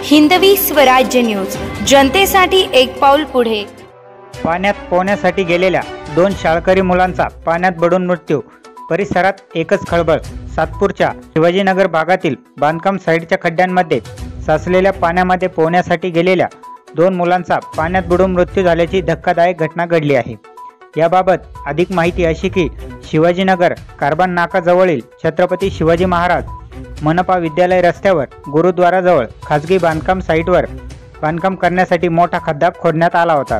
Hindavi Swarajya news, जनतेसाठी एक पाऊल पुढे। पाण्यात पोहण्यासाठी गेलेल्या 2 शाळकरी मुलांचा पाण्यात बुडून मृत्यू। परिसरात एकच खळबळ। सातपूरच्या शिवाजीनगर भागातील बांधकाम साईडच्या खड्ड्यांमध्ये साचलेल्या पाण्यामध्ये पोहण्यासाठी गेलेल्या 2 मुलांचा पाण्यात बुडून मृत्यू झाल्याची धक्कादायक घटना घडली आहे। याबाबत अधिक माहिती अशी की शिवाजीनगर कारबान नाकाजवळील छत्रपती शिवाजी महाराज मनपा विद्यालय रस्त्यावर गुरुद्वाराजवळ खाजगी बांधकाम साईटवर बांधकाम करण्यासाठी मोठा खड्डा खोदण्यात आला होता।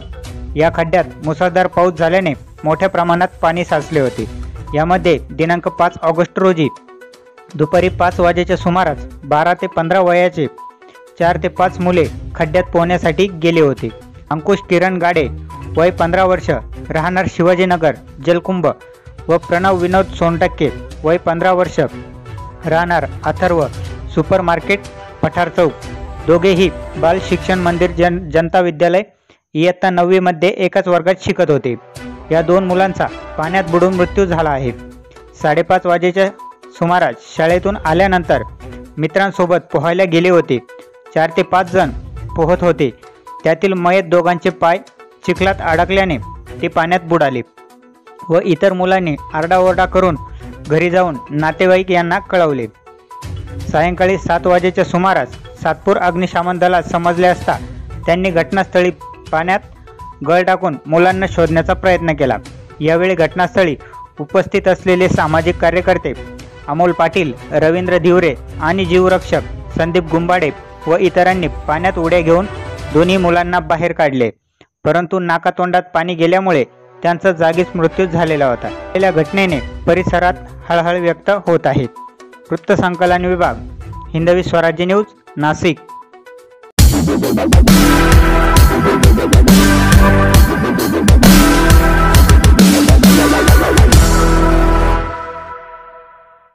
या खड्ड्यात मुसळधार पाऊस झाल्याने मोठ्या प्रमाणात पाणी साचले होते। यामध्ये दिनांक 5 ऑगस्ट रोजी दुपारी 5 वाजेच्या सुमारास 12 ते 15 वयाचे 4 ते 5 मुले खड्ड्यात पोहण्यासाठी गेले होते। अंकुश किरण गाडे वय 15 वर्ष राहणार शिवाजीनगर जलकुंभ व प्रणव विनोद सोनटक्के वय 15 वर्ष राहणार अथर्व सुपर मार्केट पठार चौक, दोघेही बाल शिक्षण मंदिर जनता विद्यालय इयत्ता 9वी मध्ये एकाच वर्गात शिकत होते। या 2 मुलांचा पाण्यात बुडून मृत्यू झाला आहे। 5:30 वाजेच्या सुमारास शाळेतून आल्यानंतर मित्रांसोबत पोहायला गेले होते। 4 ते 5 जण पोहत होते। त्यातील मयत दोघांचे पाय चिखलात अडकल्याने ते पाण्यात बुडाले व इतर मुलांनी आरडाओरडा करून घरी जाऊन नातेवाईक यांना कळवले। सायंकाळी 7 वाजेच्या सुमारास सातपूर अग्निशमन दलात समजले असता त्यांनी घटनास्थळी पाण्यात गळ टाकून मुलांना शोधण्याचा प्रयत्न केला। यावेळी घटनास्थळी उपस्थित असलेले सामाजिक कार्यकर्ते अमोल पाटील, रवींद्र धिवरे आणि जीवरक्षक संदीप गुंबाडे व इतरांनी पाण्यात उड्या घेऊन दोन्ही मुलांना बाहेर काढले, परंतु नाकातोंडात पाणी गेल्यामुळे त्यांचा जागीच मृत्यू झालेला होता। या घटनेने परिसरात हळहळ व्यक्त होत आहे। वृत्तसंकलन विभाग, हिंदवी स्वराज्य न्यूज, नाशिक।